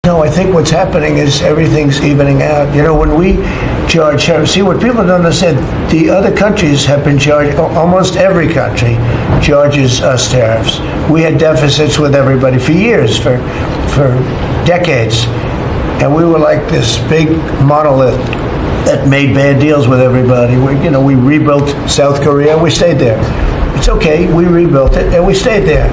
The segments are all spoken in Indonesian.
No, I think what's happening is everything's evening out. You know, when we charge tariffs, see what people don't understand, the other countries have been charged, almost every country charges us tariffs. We had deficits with everybody for years, for decades. And we were like this big monolith that made bad deals with everybody. We rebuilt South Korea and we stayed there. It's okay, we rebuilt it and we stayed there.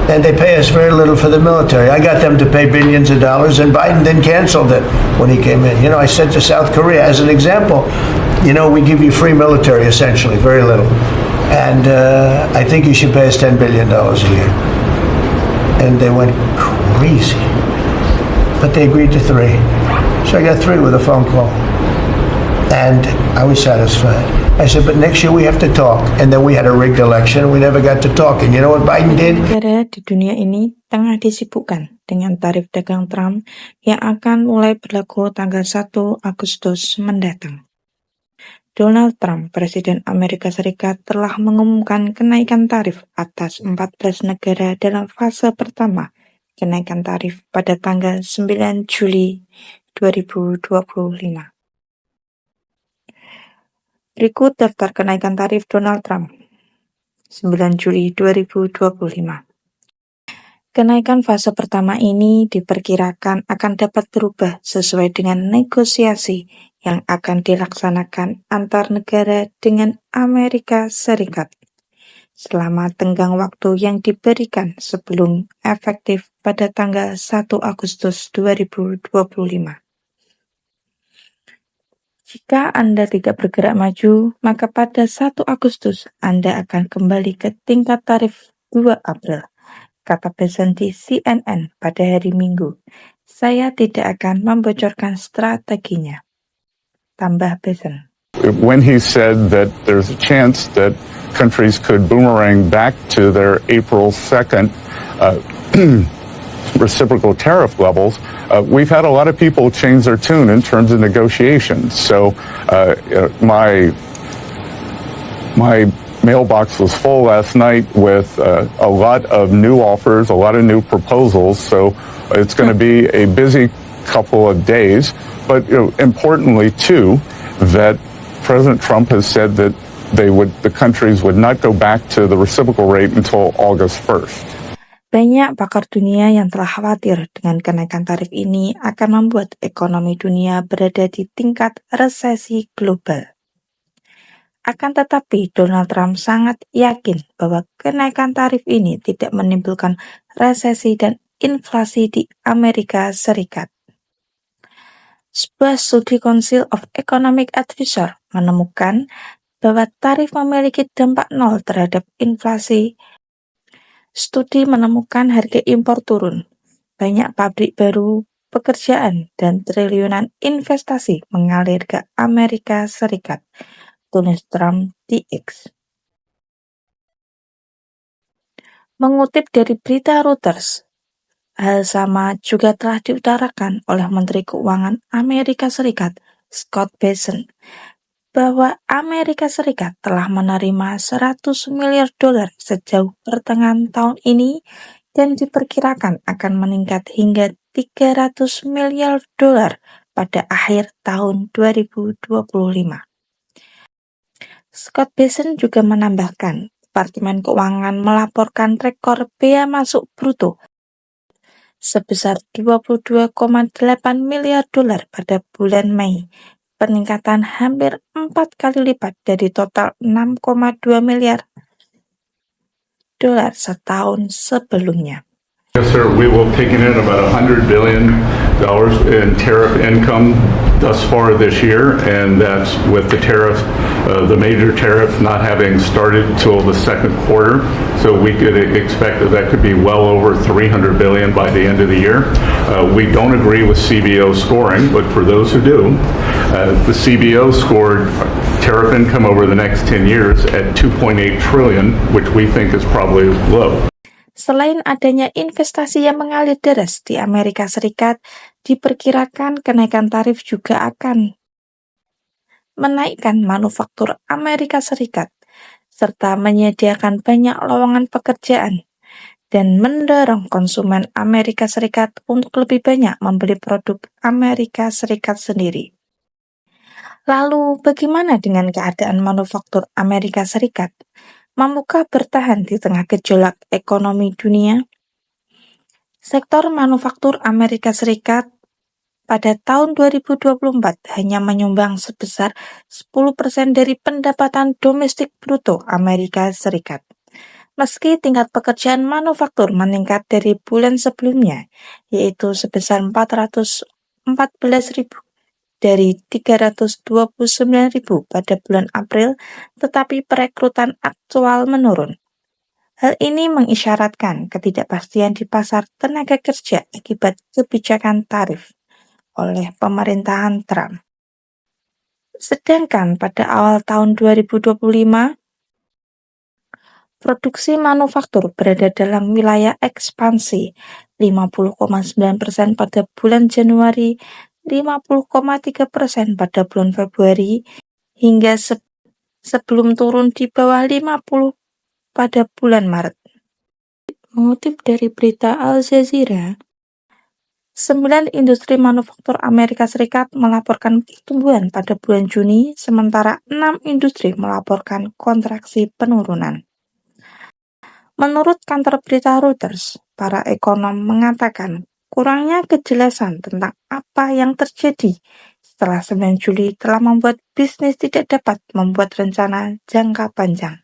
And they pay us very little for the military. I got them to pay billions of dollars, and Biden then canceled it when he came in. I said to South Korea, as an example, we give you free military, essentially, very little. And I think you should pay us $10 billion a year. And they went crazy. But they agreed to 3. So I got 3 with a phone call. And I was satisfied. I said, but next year we have to talk. And then we had a rigged election and we never got to talk. And you know what Biden did? Negara di dunia ini tengah disibukkan dengan tarif dagang Trump yang akan mulai berlaku tanggal 1 Agustus mendatang. Donald Trump, Presiden Amerika Serikat, telah mengumumkan kenaikan tarif atas 14 negara dalam fase pertama kenaikan tarif pada tanggal 9 Juli 2025. Berikut daftar kenaikan tarif Donald Trump 9 Juli 2025. Kenaikan fase pertama ini diperkirakan akan dapat berubah sesuai dengan negosiasi yang akan dilaksanakan antar negara dengan Amerika Serikat selama tenggang waktu yang diberikan sebelum efektif pada tanggal 1 Agustus 2025. Jika Anda tidak bergerak maju, maka pada 1 Agustus Anda akan kembali ke tingkat tarif 2 April, kata Bessent di CNN pada hari Minggu. Saya tidak akan membocorkan strateginya, tambah Bessent. When he said that there's a chance that countries could boomerang back to their April 2nd reciprocal tariff levels, we've had a lot of people change their tune in terms of negotiations. So my mailbox was full last night with a lot of new offers, a lot of new proposals. So it's going to be a busy couple of days. But importantly, too, that President Trump has said that the countries would not go back to the reciprocal rate until August 1st. Banyak pakar dunia yang telah khawatir dengan kenaikan tarif ini akan membuat ekonomi dunia berada di tingkat resesi global. Akan tetapi, Donald Trump sangat yakin bahwa kenaikan tarif ini tidak menimbulkan resesi dan inflasi di Amerika Serikat. Sebuah studi Council of Economic Advisors menemukan bahwa tarif memiliki dampak nol terhadap inflasi. Studi menemukan harga impor turun, banyak pabrik baru, pekerjaan, dan triliunan investasi mengalir ke Amerika Serikat, tulis Trump di X. Mengutip dari berita Reuters, hal sama juga telah diutarakan oleh Menteri Keuangan Amerika Serikat, Scott Bessent, bahwa Amerika Serikat telah menerima $100 miliar sejauh pertengahan tahun ini dan diperkirakan akan meningkat hingga $300 miliar pada akhir tahun 2025. Scott Bessent juga menambahkan, Departemen Keuangan melaporkan rekor bea masuk bruto sebesar $22,8 miliar pada bulan Mei, peningkatan hampir 4 kali lipat dari total $6,2 miliar setahun sebelumnya. Yes, sir. We will take in about $100 billion in tariff income thus far this year, and that's with the tariff, the major tariff not having started until the second quarter. So we could expect that could be well over $300 billion by the end of the year. We don't agree with CBO scoring, but for those who do, the CBO scored tariff income over the next 10 years at $2.8 trillion, which we think is probably low. Selain adanya investasi yang mengalir deras di Amerika Serikat, diperkirakan kenaikan tarif juga akan menaikkan manufaktur Amerika Serikat, serta menyediakan banyak lowongan pekerjaan. dan mendorong konsumen Amerika Serikat untuk lebih banyak membeli produk Amerika Serikat sendiri. Lalu, bagaimana dengan keadaan manufaktur Amerika Serikat? Mampukah bertahan di tengah gejolak ekonomi dunia? Sektor manufaktur Amerika Serikat pada tahun 2024 hanya menyumbang sebesar 10% dari pendapatan domestik bruto Amerika Serikat. Meski tingkat pekerjaan manufaktur meningkat dari bulan sebelumnya, yaitu sebesar 414.000 dari 329.000 pada bulan April, tetapi perekrutan aktual menurun. Hal ini mengisyaratkan ketidakpastian di pasar tenaga kerja akibat kebijakan tarif oleh pemerintahan Trump. Sedangkan pada awal tahun 2025, produksi manufaktur berada dalam wilayah ekspansi 50,9% pada bulan Januari, 50,3% pada bulan Februari, hingga sebelum turun di bawah 50 pada bulan Maret. Mengutip dari berita Al Jazeera, 9 industri manufaktur Amerika Serikat melaporkan pertumbuhan pada bulan Juni, sementara 6 industri melaporkan kontraksi penurunan. Menurut kantor berita Reuters, para ekonom mengatakan kurangnya kejelasan tentang apa yang terjadi setelah 9 Juli telah membuat bisnis tidak dapat membuat rencana jangka panjang.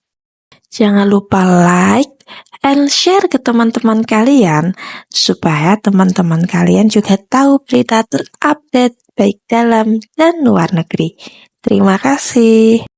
Jangan lupa like and share ke teman-teman kalian supaya teman-teman kalian juga tahu berita terupdate baik dalam dan luar negeri. Terima kasih.